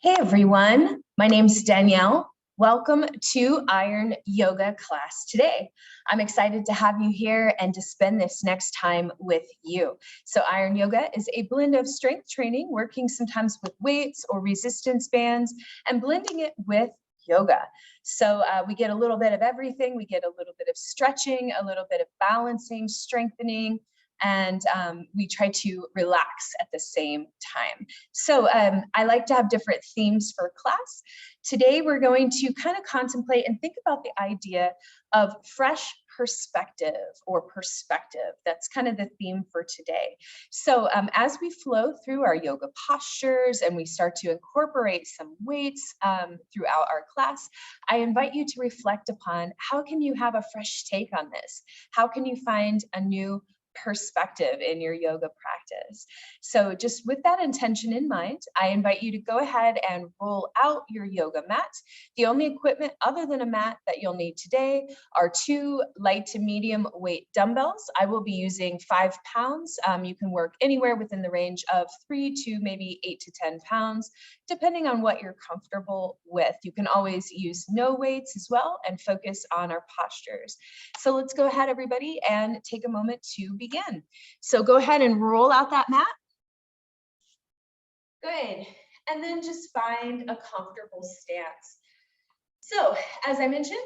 Hey everyone, my name's Danielle. Welcome to Iron Yoga class today. I'm excited to have you here and to spend this next time with you. So Iron Yoga is a blend of strength training, working sometimes with weights or resistance bands and blending it with yoga. So we get a little bit of everything. We get a little bit of stretching, a little bit of balancing, strengthening, and we try to relax at the same time. So I like to have different themes for class. Today, we're going to kind of contemplate and think about the idea of fresh perspective or perspective. That's kind of the theme for today. So as we flow through our yoga postures and we start to incorporate some weights throughout our class, I invite you to reflect upon how can you have a fresh take on this? How can you find a new perspective in your yoga practice? So just with that intention in mind, I invite you to go ahead and roll out your yoga mat. The only equipment other than a mat that you'll need today are 2 light to medium weight dumbbells. I will be using 5 pounds. You can work anywhere within the range of 3 to maybe 8 to 10 pounds, depending on what you're comfortable with. You can always use no weights as well and focus on our postures. So let's go ahead, everybody, and take a moment to begin. So go ahead and roll out that mat. Good. And then just find a comfortable stance. So as I mentioned,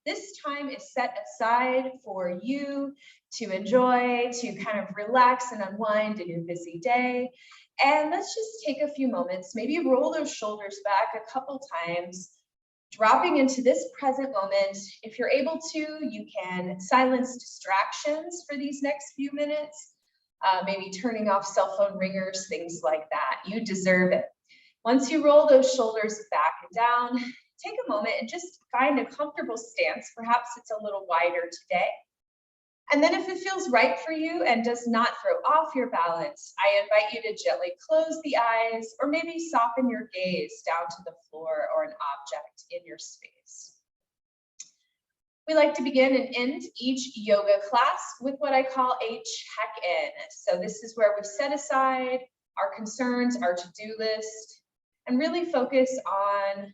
this time is set aside for you to enjoy, to kind of relax and unwind in your busy day. And let's just take a few moments, maybe roll those shoulders back a couple times, dropping into this present moment. If you're able to, you can silence distractions for these next few minutes, maybe turning off cell phone ringers, things like that. You deserve it. Once you roll those shoulders back and down, take a moment and just find a comfortable stance. Perhaps it's a little wider today. And then if it feels right for you and does not throw off your balance, I invite you to gently close the eyes or maybe soften your gaze down to the floor or an object in your space. We like to begin and end each yoga class with what I call a check-in. So this is where we set aside our concerns, our to-do list, and really focus on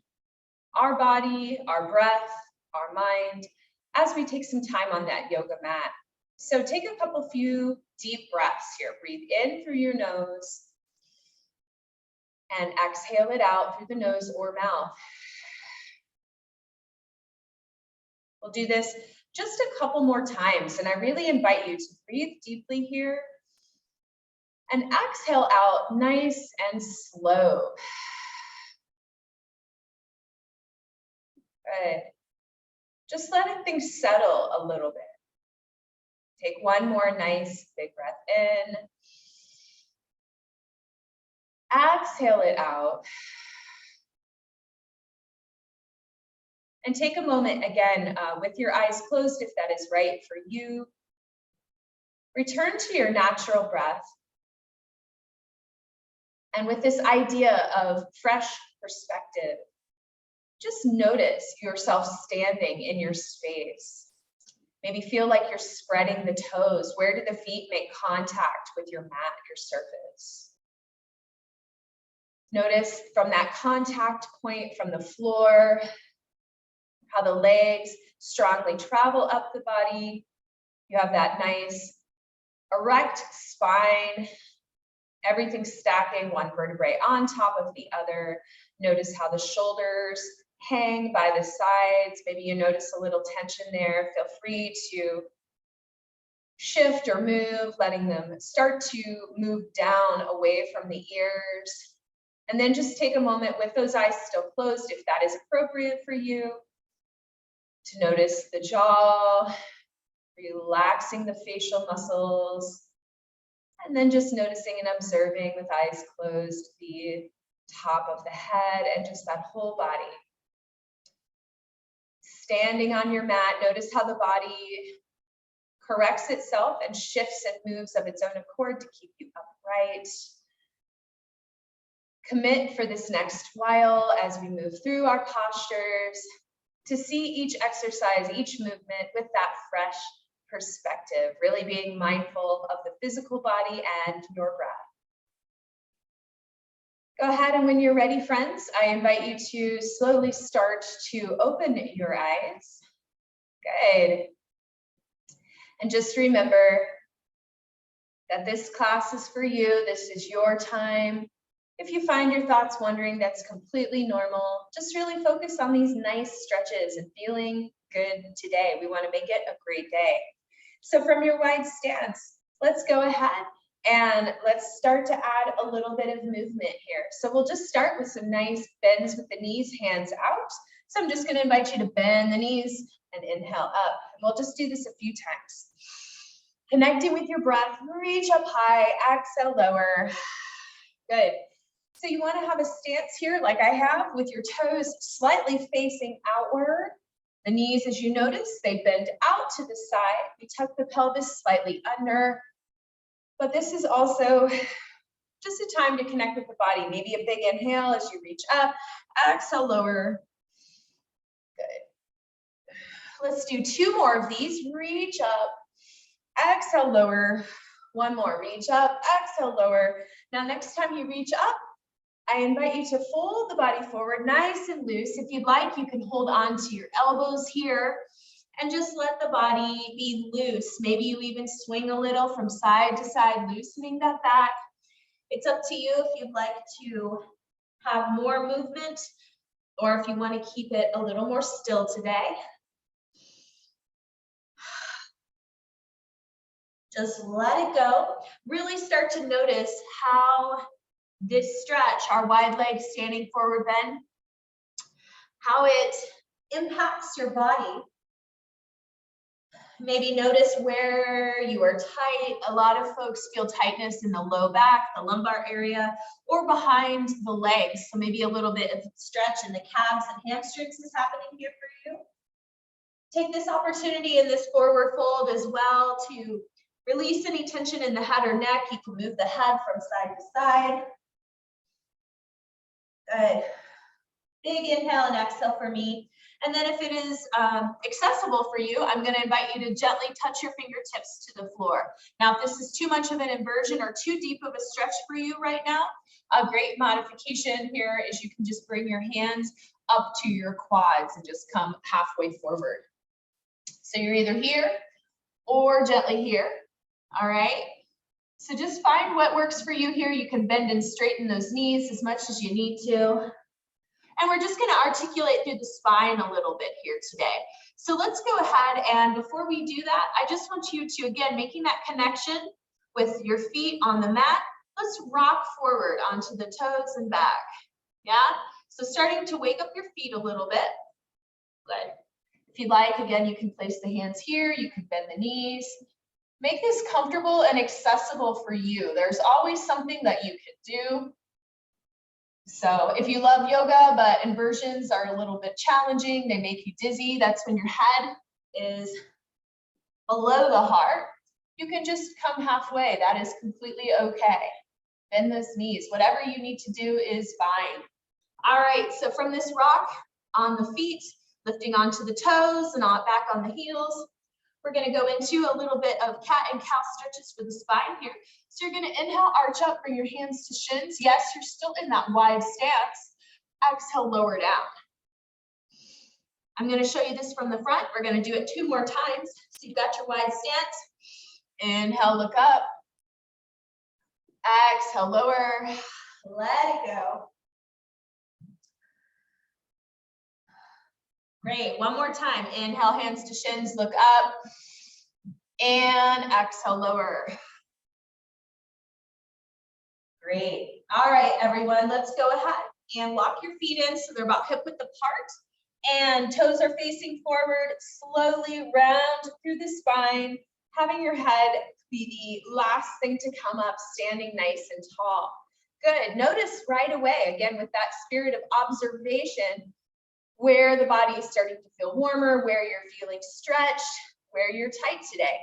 our body, our breath, our mind, as we take some time on that yoga mat. So take a few deep breaths here. Breathe in through your nose and exhale it out through the nose or mouth. We'll do this just a couple more times, and I really invite you to breathe deeply here and exhale out nice and slow. Good. Just letting things settle a little bit. Take one more nice big breath in. Exhale it out. And take a moment again with your eyes closed if that is right for you. Return to your natural breath. And with this idea of fresh perspective, just notice yourself standing in your space. Maybe feel like you're spreading the toes. Where do the feet make contact with your mat, your surface? Notice from that contact point from the floor, how the legs strongly travel up the body. You have that nice erect spine, everything stacking one vertebrae on top of the other. Notice how the shoulders hang by the sides. Maybe you notice a little tension there. Feel free to shift or move, letting them start to move down away from the ears. And then just take a moment with those eyes still closed, if that is appropriate for you, to notice the jaw, relaxing the facial muscles, and then just noticing and observing with eyes closed the top of the head and just that whole body. Standing on your mat, notice how the body corrects itself and shifts and moves of its own accord to keep you upright. Commit for this next while as we move through our postures to see each exercise, each movement with that fresh perspective, really being mindful of the physical body and your breath. Go ahead, and when you're ready, friends, I invite you to slowly start to open your eyes. Good. And just remember that this class is for you. This is your time. If you find your thoughts wandering, that's completely normal. Just really focus on these nice stretches and feeling good today. We want to make it a great day. So from your wide stance, let's go ahead and let's start to add a little bit of movement here. So we'll just start with some nice bends with the knees, hands out. So I'm just going to invite you to bend the knees and inhale up. And we'll just do this a few times. Connecting with your breath, reach up high, exhale, lower. Good. So you want to have a stance here like I have with your toes slightly facing outward. The knees, as you notice, they bend out to the side. We tuck the pelvis slightly under. But this is also just a time to connect with the body. Maybe a big inhale as you reach up, exhale, lower. Good. Let's do 2 more of these. Reach up, exhale, lower. 1 more, reach up, exhale, lower. Now, next time you reach up, I invite you to fold the body forward nice and loose. If you'd like, you can hold on to your elbows here and just let the body be loose. Maybe you even swing a little from side to side, loosening that back. It's up to you if you'd like to have more movement or if you want to keep it a little more still today. Just let it go. Really start to notice how this stretch, our wide legs standing forward bend, how it impacts your body. Maybe notice where you are tight. A lot of folks feel tightness in the low back, the lumbar area, or behind the legs. So maybe a little bit of stretch in the calves and hamstrings is happening here for you. Take this opportunity in this forward fold as well to release any tension in the head or neck. You can move the head from side to side. Good. Big inhale and exhale for me. And then if it is accessible for you, I'm going to invite you to gently touch your fingertips to the floor. Now, if this is too much of an inversion or too deep of a stretch for you right now, a great modification here is you can just bring your hands up to your quads and just come halfway forward. So you're either here or gently here. All right. So just find what works for you here. You can bend and straighten those knees as much as you need to. And we're just going to articulate through the spine a little bit here today. So let's go ahead, and before we do that, I just want you to, again, making that connection with your feet on the mat, let's rock forward onto the toes and back. Yeah? So starting to wake up your feet a little bit. Good. If you'd like, again, you can place the hands here. You can bend the knees. Make this comfortable and accessible for you. There's always something that you can do. So if you love yoga, but inversions are a little bit challenging, they make you dizzy, that's when your head is below the heart, you can just come halfway. That is completely okay. Bend those knees. Whatever you need to do is fine. All right, so from this rock on the feet, lifting onto the toes and back on the heels, we're going to go into a little bit of cat and cow stretches for the spine here. So you're going to inhale, arch up, bring your hands to shins. Yes, you're still in that wide stance. Exhale, lower down. I'm going to show you this from the front. We're going to do it 2 more times. So you've got your wide stance. Inhale, look up. Exhale, lower. Let it go. Great. 1 more time. Inhale, hands to shins, look up. And exhale, lower. Great. All right, everyone, let's go ahead and lock your feet in so they're about hip width apart and toes are facing forward. Slowly round through the spine, having your head be the last thing to come up, standing nice and tall. Good. Notice right away, again, with that spirit of observation, where the body is starting to feel warmer, where you're feeling stretched, where you're tight today.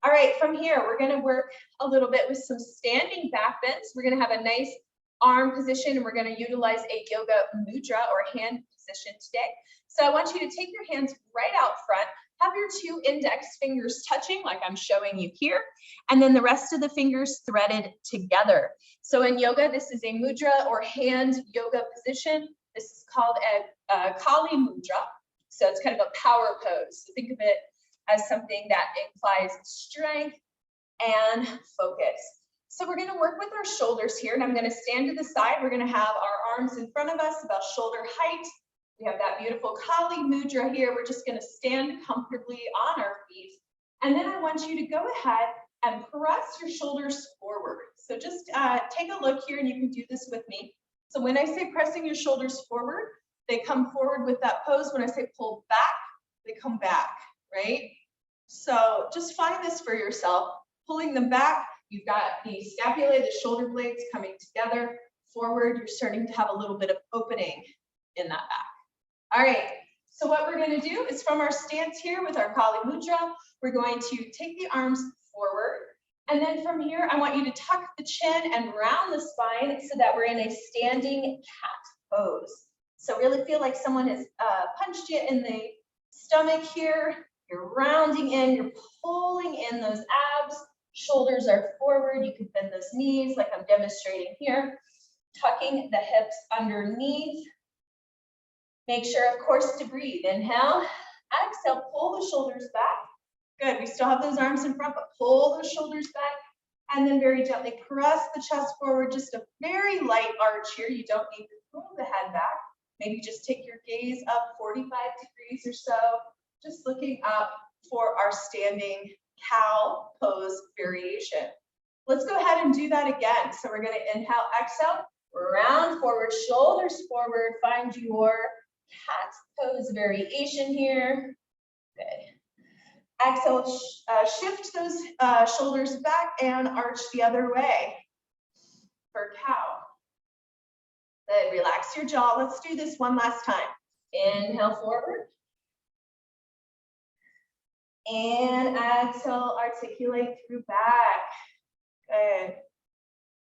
All right, from here, we're going to work a little bit with some standing back bends. We're going to have a nice arm position, and we're going to utilize a yoga mudra or hand position today. So I want you to take your hands right out front, have your 2 index fingers touching like I'm showing you here, and then the rest of the fingers threaded together. So in yoga, this is a mudra or hand yoga position. This is called a Kali mudra. So it's kind of a power pose. So think of it as something that implies strength and focus. So we're going to work with our shoulders here, and I'm going to stand to the side. We're going to have our arms in front of us about shoulder height. We have that beautiful Kali mudra here. We're just going to stand comfortably on our feet. And then I want you to go ahead and press your shoulders forward. So just take a look here, and you can do this with me. So when I say pressing your shoulders forward, they come forward with that pose. When I say pull back, they come back, right? So just find this for yourself. Pulling them back, you've got the scapulae, the shoulder blades coming together. Forward, you're starting to have a little bit of opening in that back. All right, so what we're going to do is from our stance here with our Kali mudra, we're going to take the arms forward. And then from here, I want you to tuck the chin and round the spine so that we're in a standing cat pose. So really feel like someone has punched you in the stomach here. You're rounding in, you're pulling in those abs. Shoulders are forward. You can bend those knees like I'm demonstrating here. Tucking the hips underneath. Make sure, of course, to breathe. Inhale, exhale, pull the shoulders back. Good, we still have those arms in front, but pull those shoulders back. And then very gently press the chest forward. Just a very light arch here. You don't need to pull the head back. Maybe just take your gaze up 45 degrees or so. Just looking up for our standing cow pose variation. Let's go ahead and do that again. So we're going to inhale, exhale, round forward, shoulders forward. Find your cat pose variation here. Good. Exhale, shift those shoulders back and arch the other way for cow. Good. Relax your jaw. Let's do this one last time. Inhale forward. And exhale, articulate through back. Good.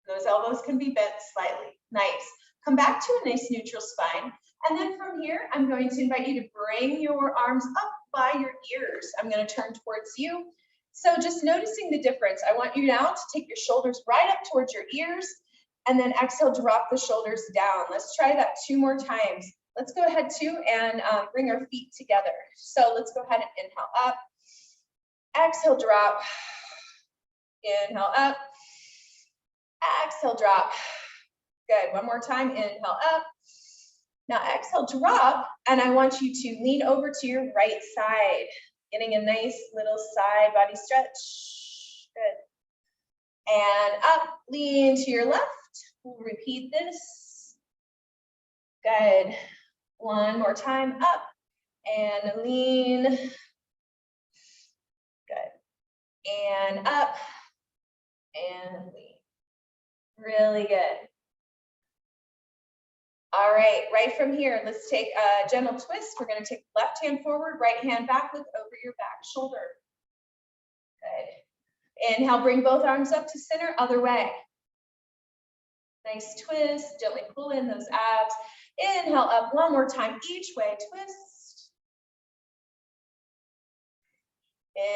Those elbows can be bent slightly. Nice. Come back to a nice neutral spine. And then from here, I'm going to invite you to bring your arms up by your ears. I'm going to turn towards you. So just noticing the difference. I want you now to take your shoulders right up towards your ears, and then exhale, drop the shoulders down. Let's try that 2 more times. Let's go ahead too and bring our feet together. So let's go ahead and inhale up. Exhale, drop. Inhale up. Exhale, drop. Good. One more time. Inhale up. Now exhale, drop. And I want you to lean over to your right side, getting a nice little side body stretch. Good. And up, lean to your left. We'll repeat this. Good. One more time. Up and lean. Good. And up and lean. Really good. All right, right from here, let's take a gentle twist. We're going to take left hand forward, right hand back, look over your back shoulder. Good. Inhale, bring both arms up to center, other way. Nice twist, gently pull in those abs. Inhale up one more time, each way, twist.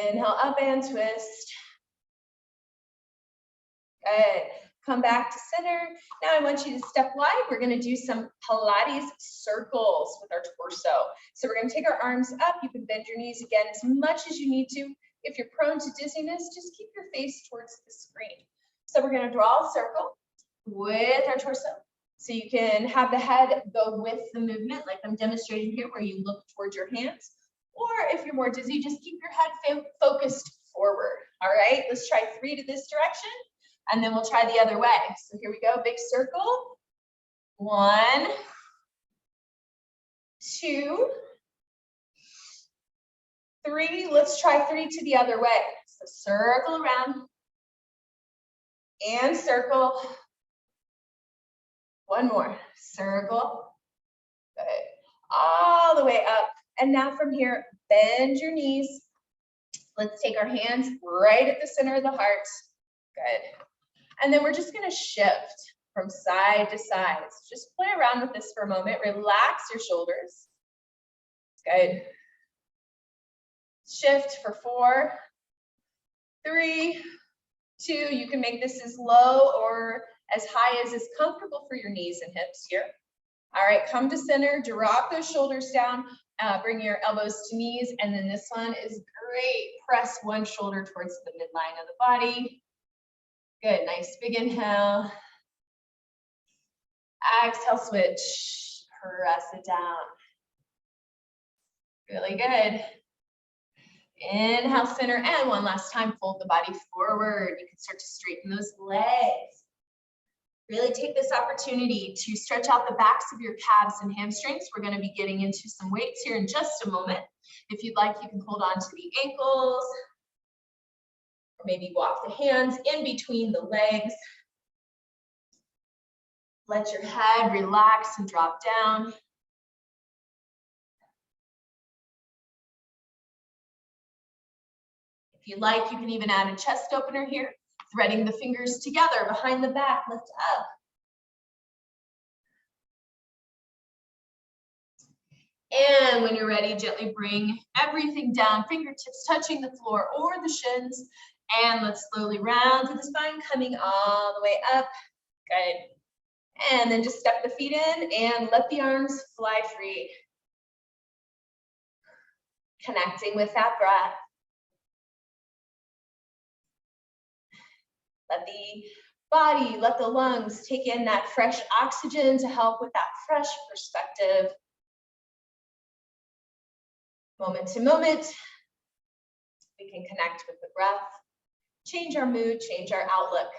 Inhale up and twist. Good. Come back to center. Now I want you to step wide. We're going to do some Pilates circles with our torso. So we're going to take our arms up. You can bend your knees again as much as you need to. If you're prone to dizziness, just keep your face towards the screen. So we're going to draw a circle with our torso. So you can have the head go with the movement like I'm demonstrating here, where you look towards your hands. Or if you're more dizzy, just keep your head focused forward. All right, let's try 3 to this direction. And then we'll try the other way. So here we go, big circle. 1, 2, 3. Let's try 3 to the other way. So circle around and circle. 1 more, circle. Good. All the way up. And now from here, bend your knees. Let's take our hands right at the center of the heart. Good. And then we're just going to shift from side to side. So just play around with this for a moment. Relax your shoulders. Good. Shift for 4, 3, 2. You can make this as low or as high as is comfortable for your knees and hips here. All right, come to center, drop those shoulders down, bring your elbows to knees, and then this one is great. Press one shoulder towards the midline of the body. Good, nice big inhale. Exhale, switch, press it down. Really good. Inhale, center, and one last time, fold the body forward. You can start to straighten those legs. Really take this opportunity to stretch out the backs of your calves and hamstrings. We're going to be getting into some weights here in just a moment. If you'd like, you can hold on to the ankles, or maybe walk the hands in between the legs. Let your head relax and drop down. If you'd like, you can even add a chest opener here, threading the fingers together behind the back, lift up. And when you're ready, gently bring everything down, fingertips touching the floor or the shins. And let's slowly round through the spine, coming all the way up. Good. And then just step the feet in and let the arms fly free. Connecting with that breath. Let the body, let the lungs take in that fresh oxygen to help with that fresh perspective. Moment to moment, we can connect with the breath, change our mood, change our outlook.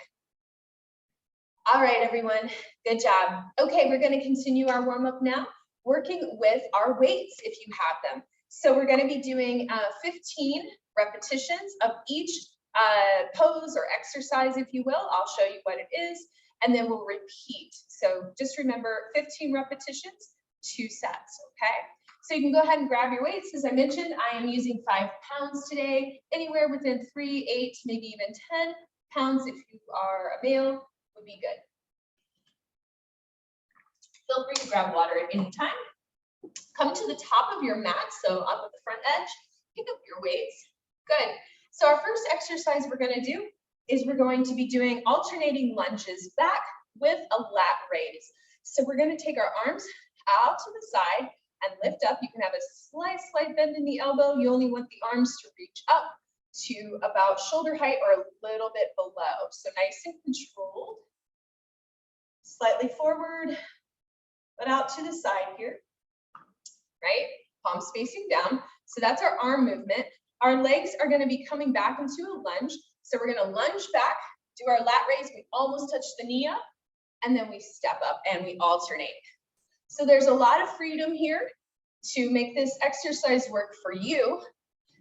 All right, everyone, good job. Okay, we're going to continue our warm-up now, working with our weights if you have them. So we're going to be doing 15 repetitions of each pose or exercise, if you will. I'll show you what it is, and then we'll repeat. So just remember 15 repetitions, 2 sets, okay? So you can go ahead and grab your weights. As I mentioned, I am using 5 pounds today, anywhere within 3, 8, maybe even 10 pounds if you are a male would be good. Feel free to grab water at any time. Come to the top of your mat, so up at the front edge, pick up your weights. Good. So our first exercise we're going to do is we're going to be doing alternating lunges back with a lat raise. So we're going to take our arms out to the side and lift up. You can have a slight bend in the elbow. You only want the arms to reach up to about shoulder height or a little bit below. So nice and controlled. Slightly forward, but out to the side here, right? Palms facing down. So that's our arm movement. Our legs are going to be coming back into a lunge. So we're going to lunge back, do our lat raise. We almost touch the knee up, and then we step up and we alternate. So there's a lot of freedom here to make this exercise work for you.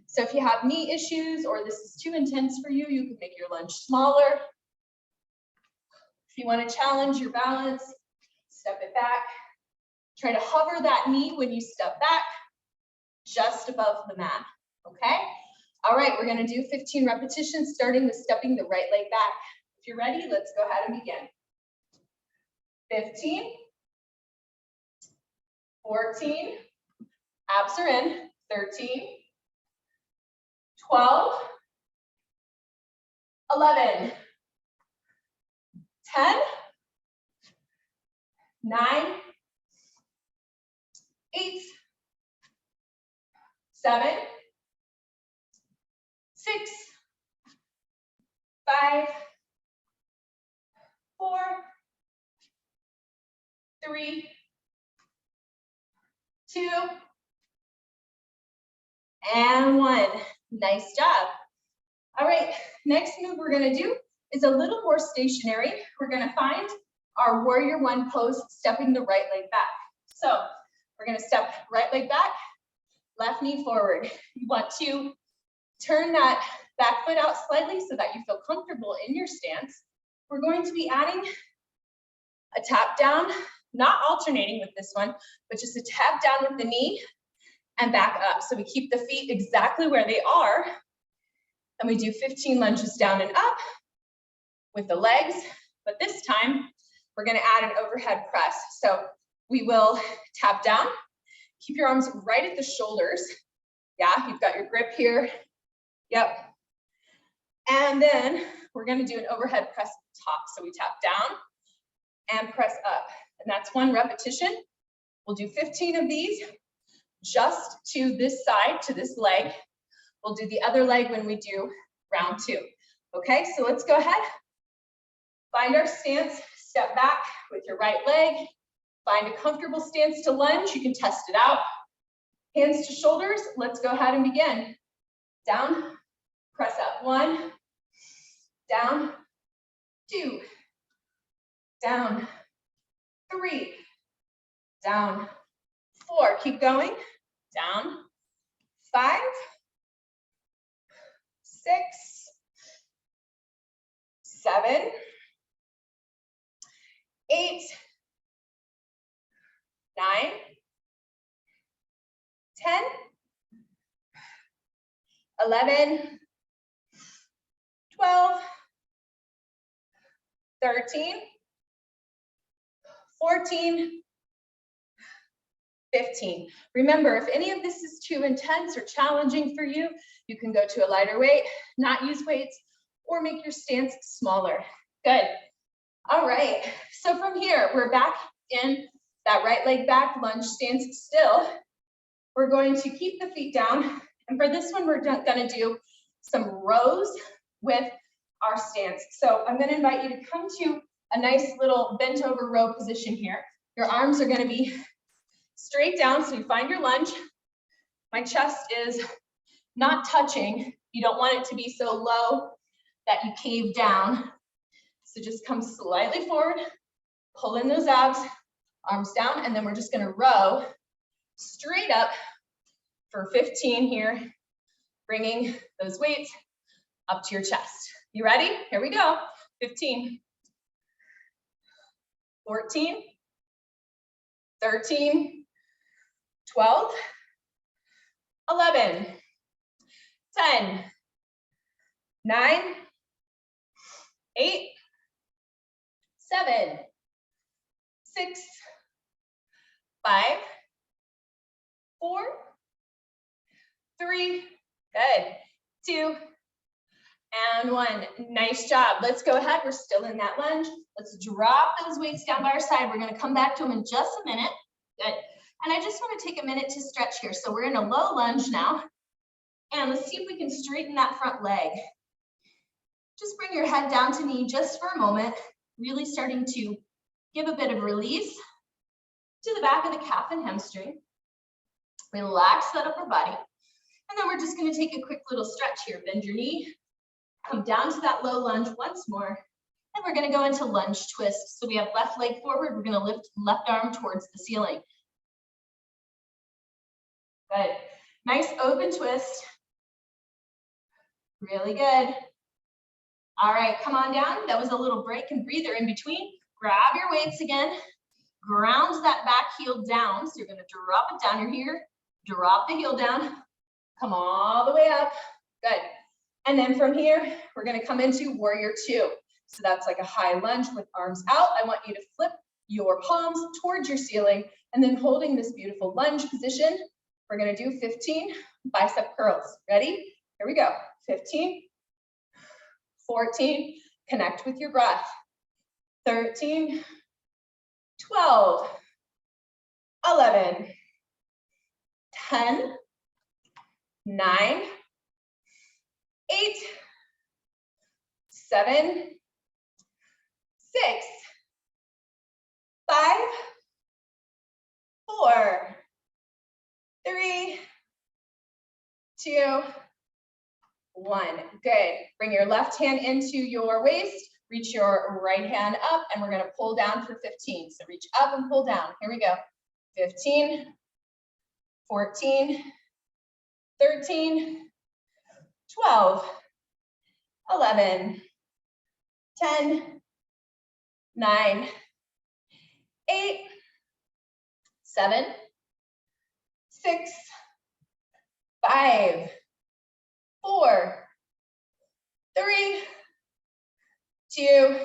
So if you have knee issues or this is too intense for you, you can make your lunge smaller. If you want to challenge your balance, step it back. Try to hover that knee when you step back, just above the mat, okay? All right, we're gonna do 15 repetitions, starting with stepping the right leg back. If you're ready, let's go ahead and begin. 15, 14, abs are in, 13, 12, 11, 10, 9, 8, 7, 6, 5, 4, 3, 2, and 1. Nice job. All right, next move we're going to do is a little more stationary. We're going to find our warrior 1 pose, stepping the right leg back. So we're going to step right leg back, left knee forward. You want to turn that back foot out slightly so that you feel comfortable in your stance. We're going to be adding a tap down, not alternating with this one, but just a tap down with the knee and back up. So we keep the feet exactly where they are, and we do 15 lunges down and up with the legs, but this time we're going to add an overhead press. So we will tap down, keep your arms right at the shoulders, Yeah, you've got your grip here. Yep. And then we're gonna do an overhead press at the top. So we tap down and press up. And that's 1 repetition. We'll do 15 of these just to this side, to this leg. We'll do the other leg when we do round 2. Okay, so let's go ahead. Find our stance, step back with your right leg. Find a comfortable stance to lunge. You can test it out. Hands to shoulders. Let's go ahead and begin. Down, press up. 1, down, 2, down, 3, down, 4. Keep going. Down, 5, 6, 7, 8, 9, 10, 11, 12, 13, 14, 15. Remember, if any of this is too intense or challenging for you, you can go to a lighter weight, not use weights, or make your stance smaller. Good. All right. So from here, we're back in that right leg back, lunge stance still. We're going to keep the feet down. And for this one, we're gonna do some rows with our stance. So I'm gonna invite you to come to a nice little bent over row position here. Your arms are gonna be straight down, so you find your lunge. My chest is not touching. You don't want it to be so low that you cave down. So just come slightly forward, pull in those abs, arms down, and then we're just gonna row straight up for 15 here, bringing those weights up to your chest. You ready? Here we go. 15, 14, 13, 12, 11, 10, 9, 8, 7, 6, 5, 4, 3, good, 2, and 1. Nice job. Let's go ahead. We're still in that lunge. Let's drop those weights down by our side. We're going to come back to them in just a minute. Good. And I just want to take a minute to stretch here. So we're in a low lunge now. And let's see if we can straighten that front leg. Just bring your head down to knee just for a moment. Really starting to give a bit of release to the back of the calf and hamstring. Relax that upper body. And then we're just going to take a quick little stretch here. Bend your knee. Come down to that low lunge once more. And we're going to go into lunge twist. So we have left leg forward. We're going to lift left arm towards the ceiling. Good. Nice open twist. Really good. All right, come on down. That was a little break and breather in between. Grab your weights again. Ground that back heel down. So you're going to drop it down. You're here. Drop the heel down. Come all the way up. Good. And then from here, we're going to come into warrior 2. So that's like a high lunge with arms out. I want you to flip your palms towards your ceiling and then holding this beautiful lunge position. We're going to do 15 bicep curls. Ready? Here we go. 15, 14, connect with your breath. 13, 12, 11, 10, 9, 8, 7, 6, 5, 4, 3, 2, 1. Good. Bring your left hand into your waist, reach your right hand up, and we're going to pull down for 15. So reach up and pull down. Here we go. 15, 14, 13, 12, 11, 10, 9, 8, 7, 6, 5, 4, 3, 2,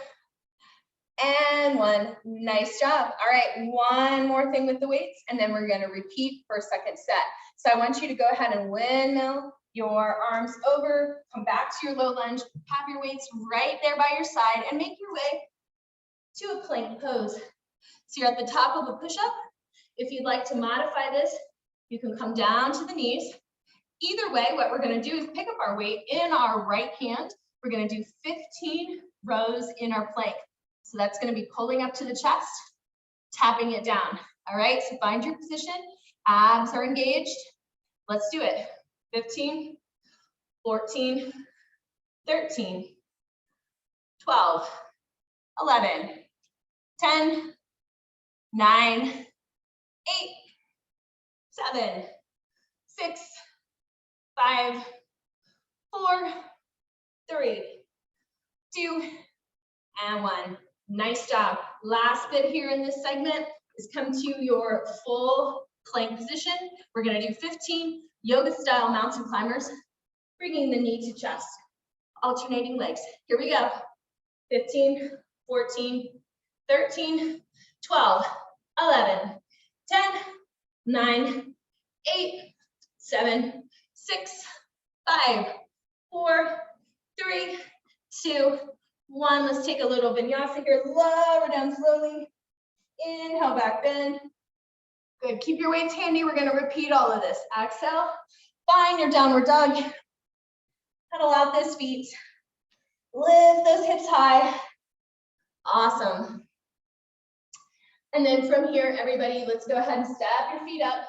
And one. Nice job. All right, one more thing with the weights, and then we're gonna repeat for a second set. So I want you to go ahead and windmill your arms over, come back to your low lunge, have your weights right there by your side, and make your way to a plank pose. So you're at the top of a push-up. If you'd like to modify this, you can come down to the knees. Either way, what we're gonna do is pick up our weight in our right hand. We're gonna do 15 rows in our plank. So that's gonna be pulling up to the chest, tapping it down. All right, so find your position. Abs are engaged. Let's do it. 15, 14, 13, 12, 11, 10, 9, 8, 7, 6, 5, 4, 3, 2, and 1. Nice job. Last bit here in this segment is come to your full plank position. We're gonna do 15 yoga style mountain climbers, bringing the knee to chest, alternating legs. Here we go. 15, 14, 13, 12, 11, 10, 9, 8, 7, 6, 5, 4, 3, 2, 1. Let's take a little vinyasa here. Lower down slowly. Inhale, back bend. Good. Keep your weights handy. We're going to repeat all of this. Exhale. Find your downward dog. Pedal out those feet. Lift those hips high. Awesome. And then from here, everybody, let's go ahead and step your feet up.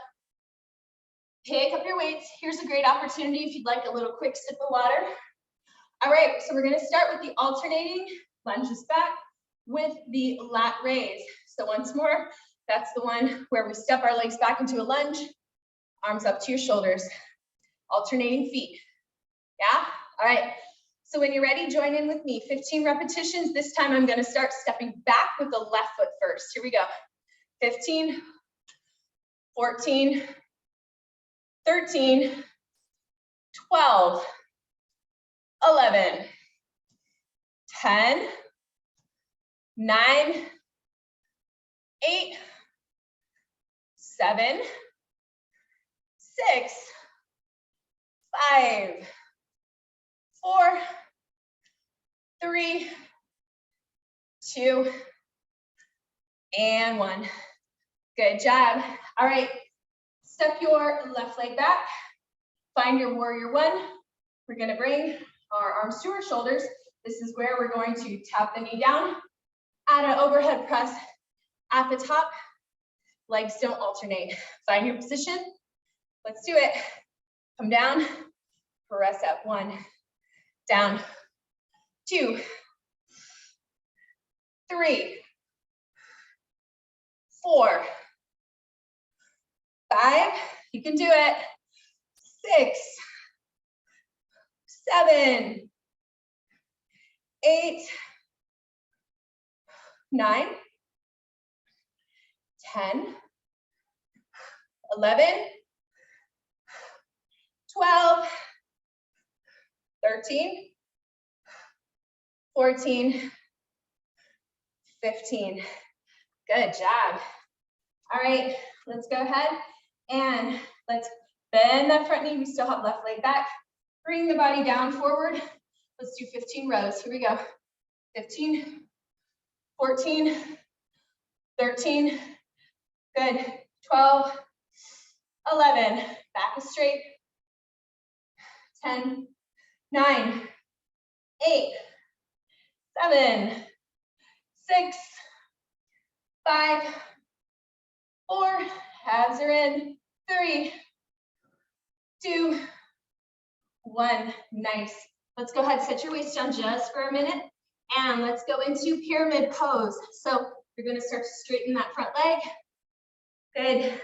Pick up your weights. Here's a great opportunity if you'd like a little quick sip of water. All right, so we're going to start with the alternating lunges back with the lat raise. So once more, that's the one where we step our legs back into a lunge, arms up to your shoulders, alternating feet. Yeah? All right. So when you're ready, join in with me. 15 repetitions. This time I'm going to start stepping back with the left foot first. Here we go. 15, 14, 13, 12, 11, 10, 9, 8, 7, 6, 5, 4, 3, 2, and 1. Good job. All right, step your left leg back. Find your warrior one. We're going to bring our arms to our shoulders. This is where we're going to tap the knee down, add an overhead press at the top. Legs don't alternate. Find your position. Let's do it. Come down, press up. 1, down, 2, 3, 4, 5. You can do it. 6, 7, 8, 9, 10, 11, 12, 13, 14, 15. Good job. All right, let's go ahead and let's bend that front knee. We still have left leg back. Bring the body down forward. Let's do 15 rows. Here we go. 15, 14, 13, good. 12, 11, back is straight. 10, 9, 8, 7, 6, 5, 4, abs are in, 3, 2, 1. Nice. Let's go ahead, set your waist down just for a minute, and let's go into pyramid pose. So you're going to start to straighten that front leg. Good.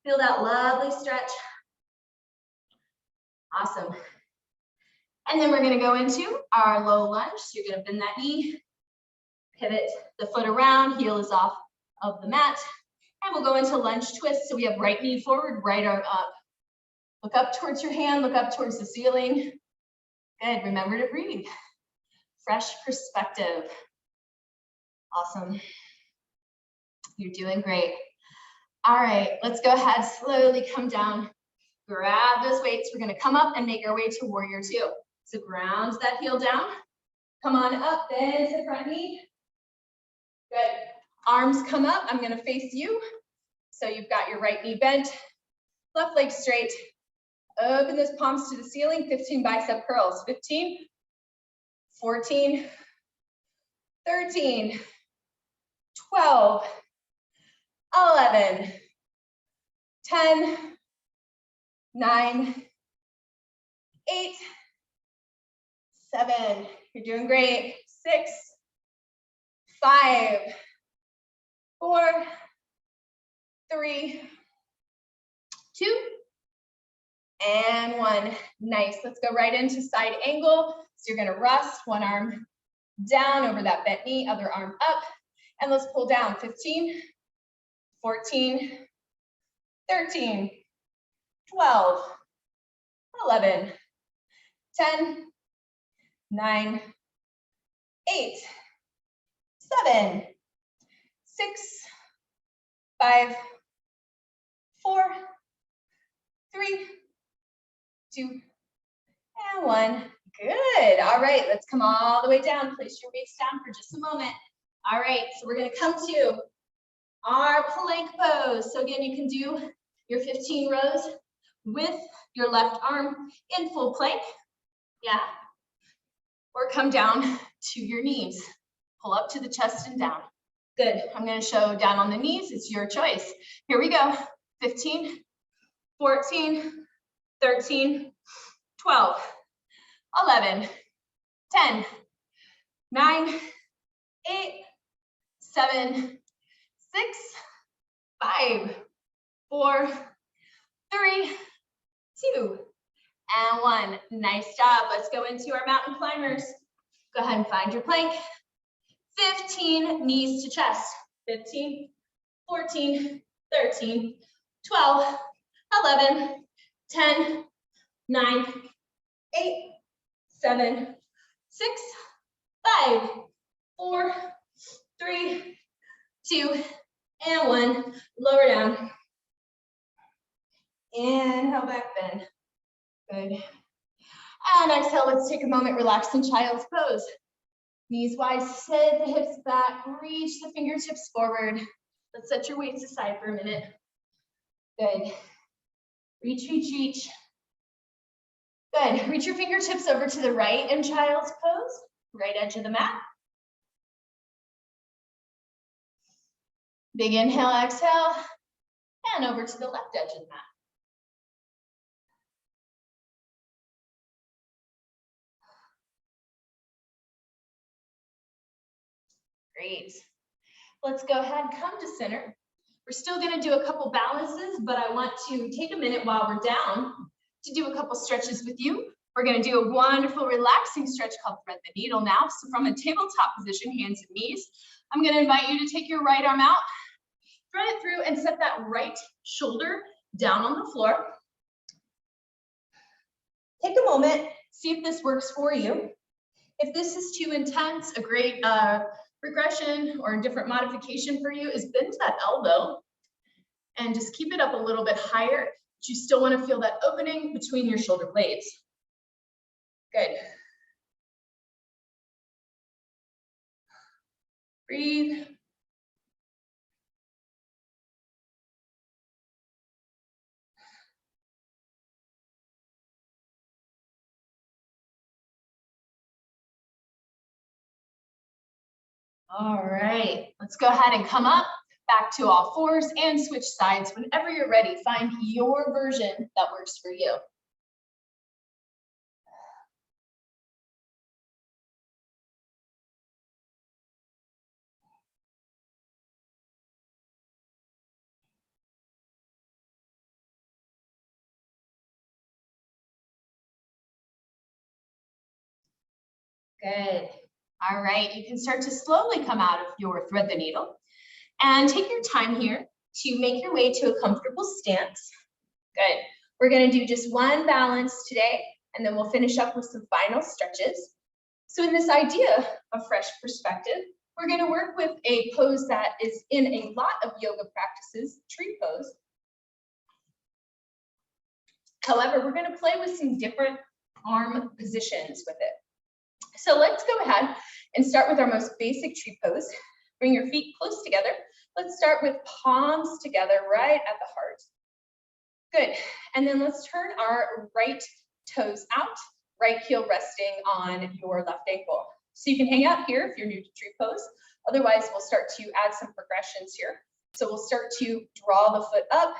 Feel that lovely stretch. Awesome. And then we're going to go into our low lunge. So you're going to bend that knee, pivot the foot around, heel is off of the mat, and we'll go into lunge twist. So we have right knee forward, right arm up. Look up towards your hand, look up towards the ceiling. Good, remember to breathe. Fresh perspective. Awesome. You're doing great. All right, let's go ahead, slowly come down. Grab those weights. We're gonna come up and make our way to warrior two. So ground that heel down. Come on up, bend to the front knee. Good. Arms come up. I'm gonna face you. So you've got your right knee bent, left leg straight. Open those palms to the ceiling. 15 bicep curls. 15, 14, 13, 12, 11, 10, 9, 8, 7. You're doing great. 6, 5, 4, 3, 2, and 1. Nice. Let's go right into side angle. So you're going to rest one arm down over that bent knee, other arm up, and let's pull down. 15, 14, 13, 12, 11, 10, 9, 8, 7, 6, 5, 4, 3, 2, and 1. Good. All right, let's come all the way down. Place your weights down for just a moment. All right, so we're going to come to our plank pose. So again, you can do your 15 rows with your left arm in full plank. Yeah. Or come down to your knees. Pull up to the chest and down. Good. I'm going to show down on the knees. It's your choice. Here we go. 15, 14, 13, 12, 11, 10, 9, 8, 7, 6, 5, 4, 3, 2, and 1. Nice job. Let's go into our mountain climbers. Go ahead and find your plank. 15 knees to chest. 15, 14, 13, 12, 11, 10, 9, 8, 7, 6, 5, 4, 3, 2, and 1. Lower down. Inhale, back bend. Good. And exhale, let's take a moment, relax in child's pose. Knees wide, sit the hips back, reach the fingertips forward. Let's set your weights aside for a minute. Good. Reach, reach, reach. Good. Reach your fingertips over to the right in child's pose, right edge of the mat. Big inhale, exhale, and over to the left edge of the mat. Great. Let's go ahead, come to center. We're still going to do a couple balances, but I want to take a minute while we're down to do a couple stretches with you. We're going to do a wonderful relaxing stretch called thread the needle now. So from a tabletop position, hands and knees, I'm going to invite you to take your right arm out, thread it through, and set that right shoulder down on the floor. Take a moment, see if this works for you. If this is too intense, a great regression or a different modification for you is bend that elbow and just keep it up a little bit higher. But you still want to feel that opening between your shoulder blades. Good. Breathe. All right, let's go ahead and come up, back to all fours and switch sides. Whenever you're ready, find your version that works for you. Good. All right, you can start to slowly come out of your thread the needle and take your time here to make your way to a comfortable stance. Good. We're going to do just one balance today, and then we'll finish up with some final stretches. So in this idea of fresh perspective, we're going to work with a pose that is in a lot of yoga practices, tree pose. However, we're going to play with some different arm positions with it. So let's go ahead and start with our most basic tree pose. Bring your feet close together. Let's start with palms together right at the heart. Good. And then let's turn our right toes out, right heel resting on your left ankle. So you can hang out here if you're new to tree pose. Otherwise, we'll start to add some progressions here. So we'll start to draw the foot up,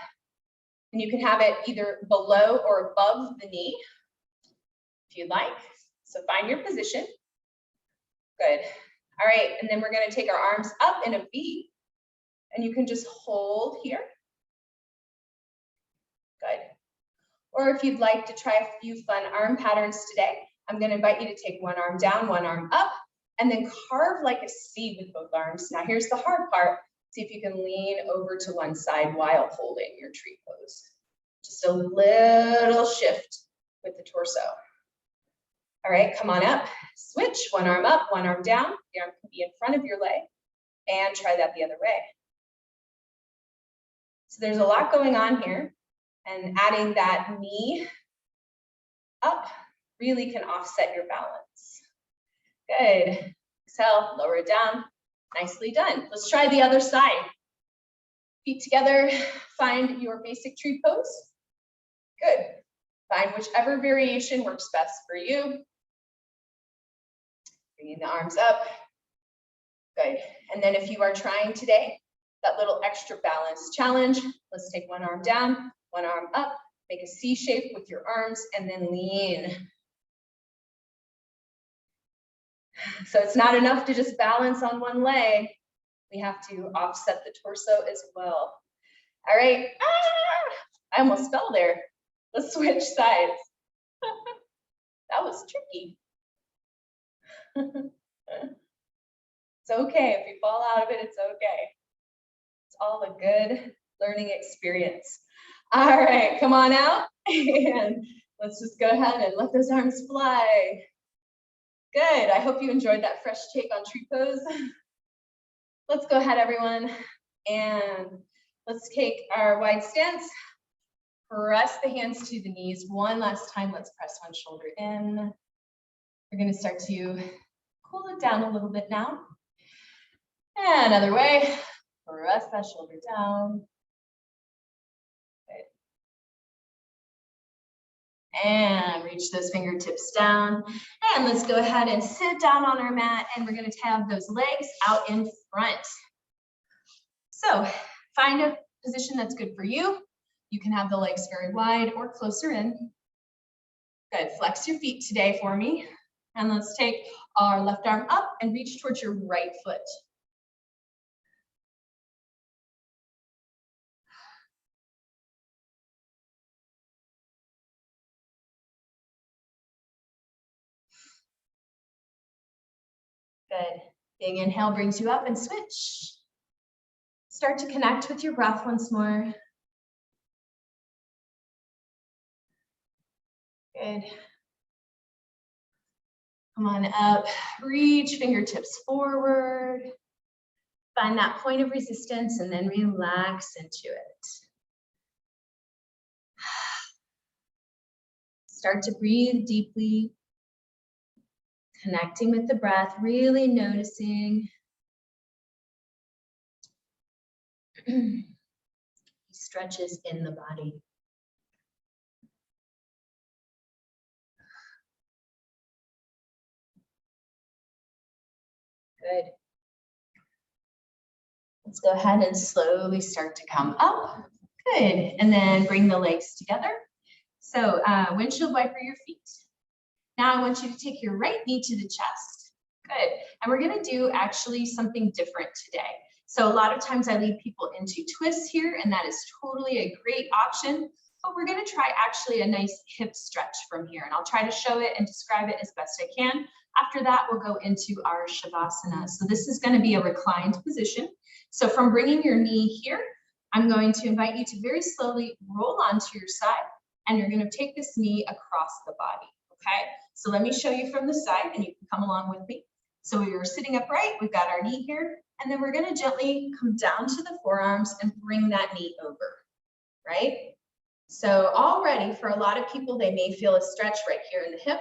and you can have it either below or above the knee if you'd like. So find your position. Good. All right, and then we're going to take our arms up in a V, and you can just hold here. Good. Or if you'd like to try a few fun arm patterns today, I'm going to invite you to take one arm down, one arm up, and then carve like a C with both arms. Now here's the hard part. See if you can lean over to one side while holding your tree pose. Just a little shift with the torso. All right, come on up. Switch, one arm up, one arm down. The arm can be in front of your leg, and try that the other way. So there's a lot going on here, and adding that knee up really can offset your balance. Good. Exhale, lower it down. Nicely done. Let's try the other side. Feet together, find your basic tree pose. Good. Find whichever variation works best for you. Bringing the arms up. Good. And then if you are trying today, that little extra balance challenge, let's take one arm down, one arm up, make a C shape with your arms, and then lean. So it's not enough to just balance on one leg. We have to offset the torso as well. All right. I almost fell there. Let's switch sides. That was tricky. It's okay. If you fall out of it, it's okay. It's all a good learning experience. All right, come on out. And let's just go ahead and let those arms fly. Good. I hope you enjoyed that fresh take on tree pose. Let's go ahead, everyone, and let's take our wide stance. Press the hands to the knees. One last time, let's press one shoulder in. We're going to start to cool it down a little bit now. And another way, press that shoulder down. Good. And reach those fingertips down. And let's go ahead and sit down on our mat, and we're going to have those legs out in front. So find a position that's good for you. You can have the legs very wide or closer in. Good. Flex your feet today for me. And let's take our left arm up and reach towards your right foot. Good. Big inhale brings you up and switch. Start to connect with your breath once more. Good. Come on up, reach fingertips forward. Find that point of resistance and then relax into it. Start to breathe deeply. Connecting with the breath, really noticing stretches in the body. Good. Let's go ahead and slowly start to come up. Good. And then bring the legs together. So windshield wiper your feet. Now I want you to take your right knee to the chest. Good. And we're going to do actually something different today. So a lot of times I lead people into twists here, and that is totally a great option. But we're going to try actually a nice hip stretch from here. And I'll try to show it and describe it as best I can. After that, we'll go into our Shavasana. So this is going to be a reclined position. So from bringing your knee here, I'm going to invite you to very slowly roll onto your side, and you're going to take this knee across the body. Okay, so let me show you from the side, and you can come along with me. So we were sitting upright, we've got our knee here, and then we're gonna gently come down to the forearms and bring that knee over, right? So already for a lot of people, they may feel a stretch right here in the hip.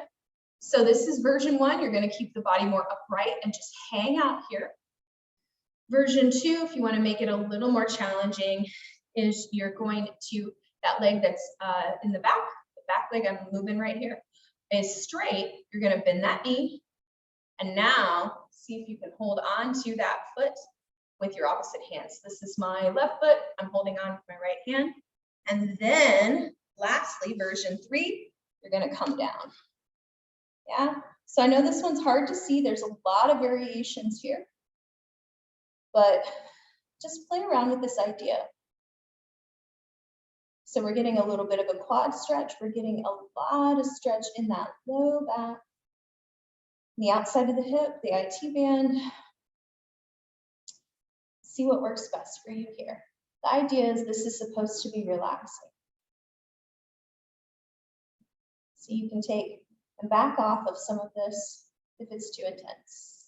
So this is version 1, you're gonna keep the body more upright and just hang out here. Version 2, if you wanna make it a little more challenging, is you're going to, that leg that's in the back leg I'm moving right here, is straight. You're gonna bend that knee. And now see if you can hold on to that foot with your opposite hand. So this is my left foot, I'm holding on with my right hand. And then lastly, version 3, you're gonna come down. Yeah, so I know this one's hard to see. There's a lot of variations here, but just play around with this idea. So we're getting a little bit of a quad stretch. We're getting a lot of stretch in that low back, the outside of the hip, the IT band. See what works best for you here. The idea is this is supposed to be relaxing. So you can take and back off of some of this if it's too intense.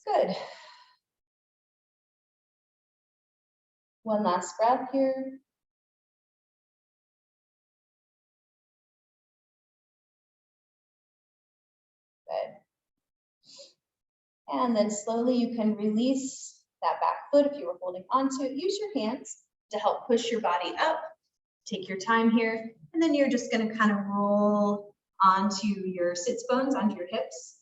Good. One last breath here. Good. And then slowly you can release that back foot if you were holding onto it. Use your hands to help push your body up. Take your time here. And then you're just going to kind of roll onto your sits bones, onto your hips.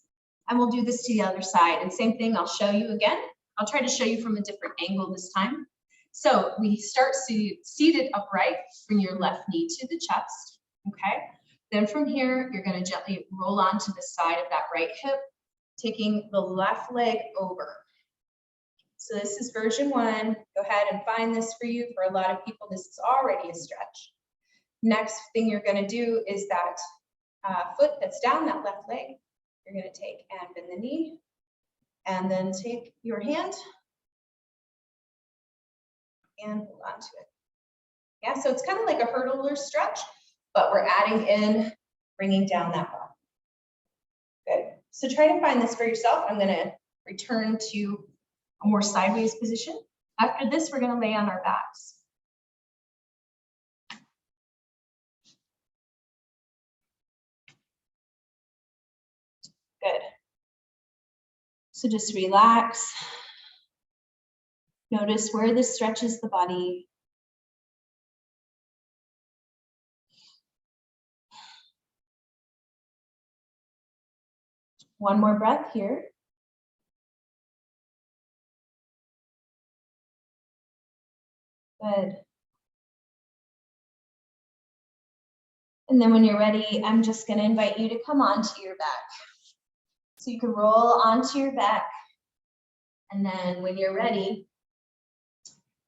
And we'll do this to the other side. And same thing, I'll show you again. I'll try to show you from a different angle this time. So we start seated upright, bring your left knee to the chest, okay? Then from here, you're gonna gently roll onto the side of that right hip, taking the left leg over. So this is version 1. Go ahead and find this for you. For a lot of people, this is already a stretch. Next thing you're gonna do is that foot that's down, that left leg, you're gonna take and bend the knee, and then take your hand and hold on to it. Yeah, so it's kind of like a hurdler stretch, but we're adding in, bringing down that body. Good. So try to find this for yourself. I'm gonna return to a more sideways position. After this, we're gonna lay on our backs. Good. So just relax. Notice where this stretches the body. One more breath here. Good. And then when you're ready, I'm just going to invite you to come onto your back. So you can roll onto your back. And then when you're ready,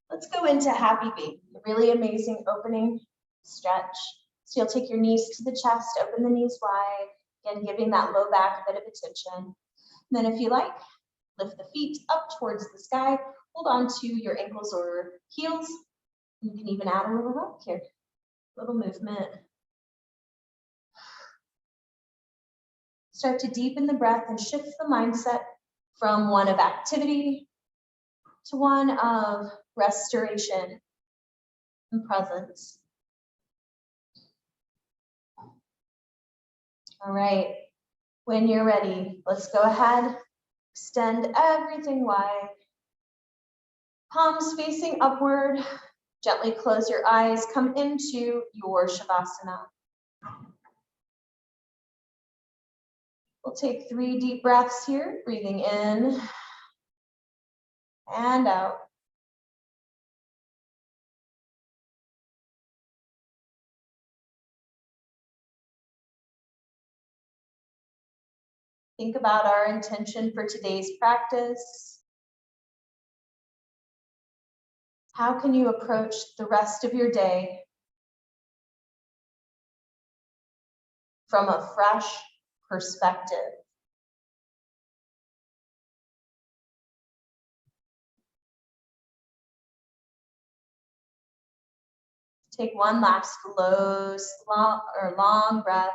let's go into happy baby. A really amazing opening stretch. So you'll take your knees to the chest, open the knees wide, again, giving that low back a bit of attention. And then if you like, lift the feet up towards the sky, hold on to your ankles or heels. You can even add a little rock here, a little movement. Start to deepen the breath and shift the mindset from one of activity to one of restoration and presence. All right, when you're ready, let's go ahead, extend everything wide. Palms facing upward, gently close your eyes, come into your Shavasana. We'll take 3 deep breaths here, breathing in and out. Think about our intention for today's practice. How can you approach the rest of your day from a fresh perspective? Take one last long breath.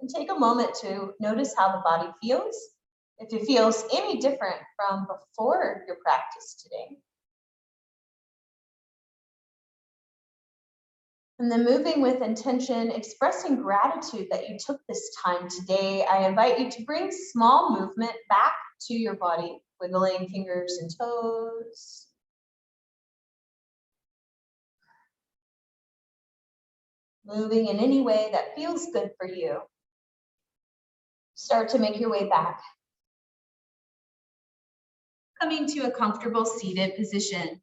And take a moment to notice how the body feels, if it feels any different from before your practice today. And then moving with intention, expressing gratitude that you took this time today, I invite you to bring small movement back to your body, wiggling fingers and toes. Moving in any way that feels good for you. Start to make your way back. Coming to a comfortable seated position.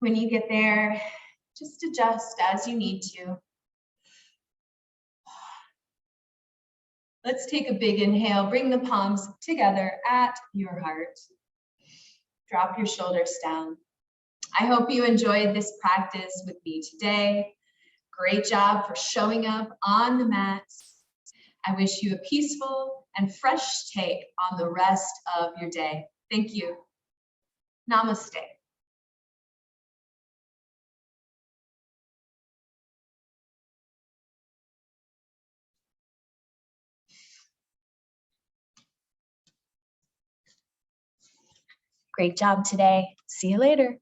When you get there, just adjust as you need to. Let's take a big inhale. Bring the palms together at your heart. Drop your shoulders down. I hope you enjoyed this practice with me today. Great job for showing up on the mats. I wish you a peaceful and fresh take on the rest of your day. Thank you. Namaste. Great job today. See you later.